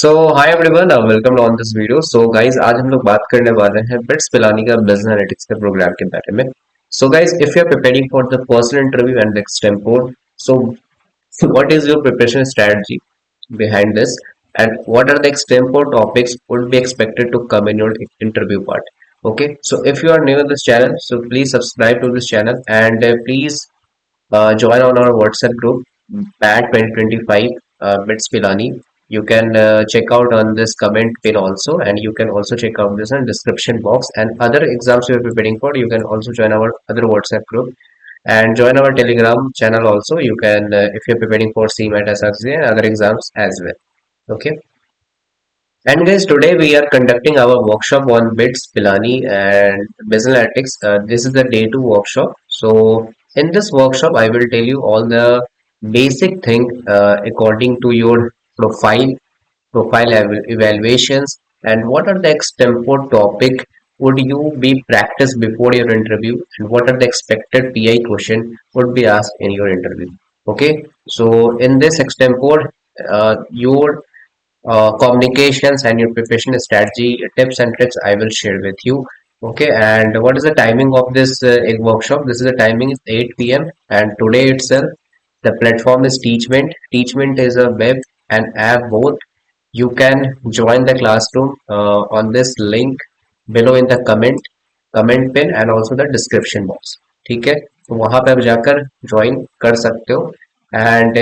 So hi everyone welcome on this video. So guys आज हम लोग बात करने वाले हैं बिट्स पिलानी का बिजनेस एनालिटिक्स के प्रोग्राम के बारे में। So guys if you are preparing for the personal interview and extempore, so what is your preparation strategy behind this, and what are the extempore topics would be expected to come in your interview part? Okay, so if you are new in this channel, so please subscribe to this channel and please join on our WhatsApp group BAT 2025 BITS Pilani. You can check out on this comment pin also, and you can also check out this in description box. And other exams you are preparing for, you can also join our other WhatsApp group and join our Telegram channel also. You can if you're preparing for CMAT, SRC, and other exams as well. Okay. And guys, today we are conducting our workshop on BITS, Pilani, and Business Analytics. This is the day two workshop. So in this workshop, I will tell you all the basic thing according to your evaluations, and what are the extempore topic would you be practiced before your interview, and what are the expected PI question would be asked in your interview. Okay, so in this extempore, your communications and your preparation strategy tips and tricks I will share with you. Okay, and what is the timing of this workshop? This is the timing is 8 p.m. and today itself the platform is Teachment is a web and app both. You can join the classroom on this link below in the comment pin and also the description box. ठीक है, तो वहां पे आप जाकर join कर सकते हो. And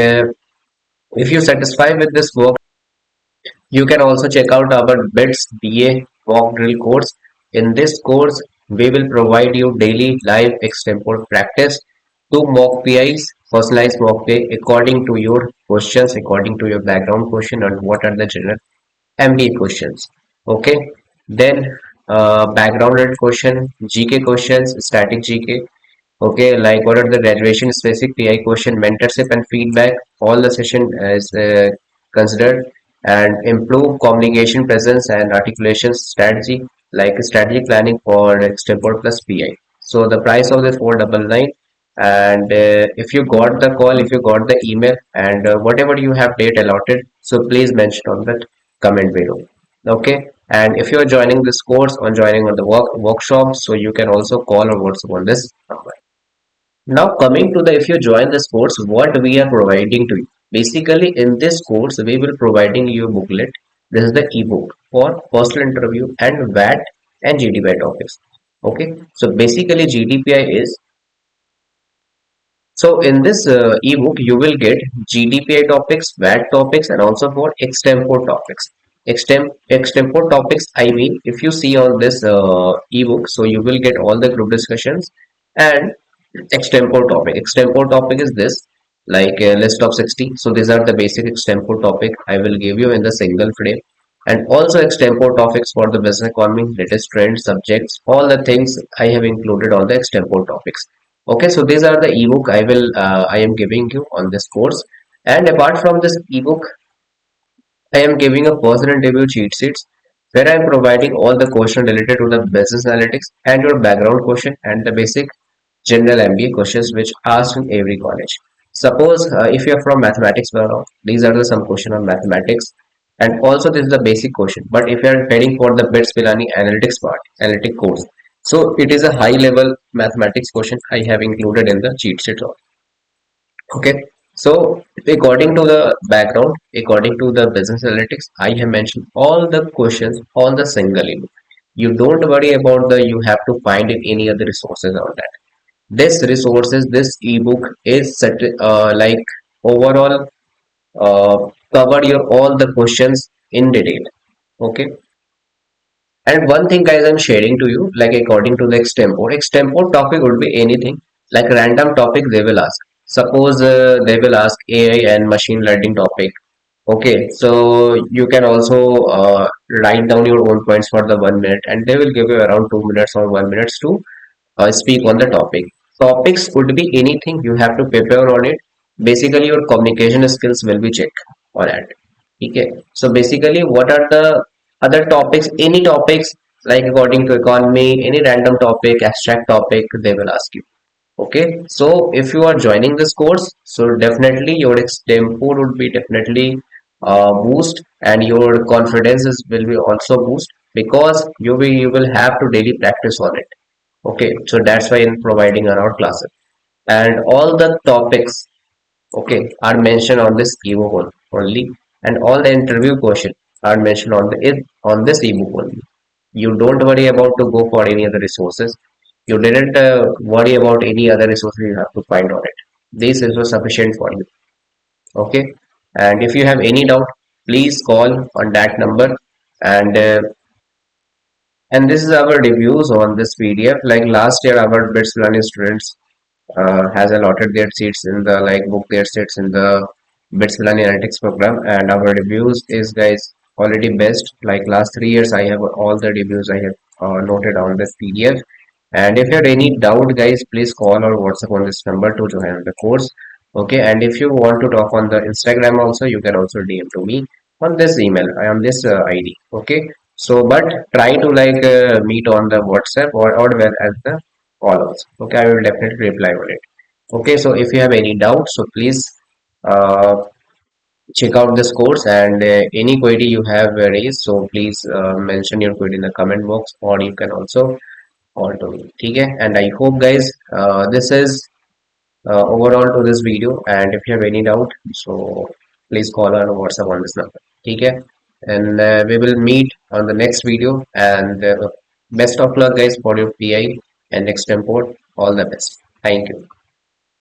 if you satisfy with this work, you can also check out our BITS BA mock drill course. In this course, we will provide you daily live extempore practice, two mock PIs, personalized mock PI according to your questions, according to your background question, and what are the general MBA questions. Okay, then background and question, GK questions, static GK. Okay, like what are the graduation specific PI question, mentorship and feedback. All the session is considered, and improve communication presence and articulation strategy, like strategy planning for extempore plus PI. So the price of this 499, and if you got the call, if you got the email, and whatever you have date allotted, so please mention on that comment below. Okay, and if you are joining this course or joining on the workshop, so you can also call or WhatsApp on this number. Now coming to the, if you join this course, what we are providing to you. Basically in this course, we will providing you a booklet. This is the ebook for personal interview and VAT and GDPI topics. Okay, so basically GDPI is, so in this ebook, you will get GDPI topics, VAT topics, and also for extempore topics. Extempore topics, I mean, if you see on this ebook, so you will get all the group discussions and extempore topic. Extempore topic is this, like a list of 60. So these are the basic extempore topic I will give you in the single frame. And also extempore topics for the business economy, latest trends, subjects, all the things I have included on the extempore topics. Okay, so these are the ebook I am giving you on this course. And apart from this ebook, I am giving a personal interview cheat sheets where I am providing all the questions related to the business analytics and your background question and the basic general MBA questions which asked in every college. Suppose if you are from mathematics background, these are the some question on mathematics, and also this is the basic question. But if you are heading for the BITS Pilani analytics part, analytic course, so it is a high level mathematics question I have included in the cheat sheet. Okay, so according to the background, according to the business analytics, I have mentioned all the questions on the single ebook. You don't worry about the you have to find it any other resources on that. This resources, this ebook is set, like overall cover your all the questions in detail. Okay, and one thing guys I'm sharing to you, like according to the extempore topic would be anything, like random topic they will ask. Suppose they will ask AI and machine learning topic. Okay, so you can also write down your own points for the 1 minute, and they will give you around 2 minutes or 1 minute to speak on the topic. Topics could be anything, you have to prepare on it. Basically, your communication skills will be checked on it. Okay, so basically, what are the other topics? Any topics like according to economy, any random topic, abstract topic, they will ask you. Okay, so if you are joining this course, so definitely your extempore would be definitely boost, and your will be also boost, because you will have to daily practice on it. Okay, so that's why in providing around classes, and all the topics, okay, are mentioned on this ebook only, and all the interview questions are mentioned on this ebook only. You don't worry about to go for any other resources. You didn't worry about any other resources you have to find on it. This is sufficient for you. Okay, and if you have any doubt, please call on that number. And uh, and this is our reviews on this PDF. Like last year, our BITS Pilani students has allotted their seats in the, like, book their seats in the BITS Pilani Analytics program, and our reviews is, guys, already best. Like last 3 years, I have all the reviews I have noted on this PDF. And if you have any doubt, guys, please call or WhatsApp on this number to join the course. Okay, and if you want to talk on the Instagram also, you can also DM to me on this email, on this ID. Okay, so but try to, like, meet on the WhatsApp, or well as the call also. Okay, I will definitely reply on it. Okay, so if you have any doubt, so please uh, check out this course, and any query you have raised, so please mention your query in the comment box, or you can also call to me. Okay, and I hope, guys, this is overall to this video, and if you have any doubt, so please call or WhatsApp on this number. Okay, and we will meet on the next video, and best of luck, guys, for your PI and extempore. All the best. Thank you.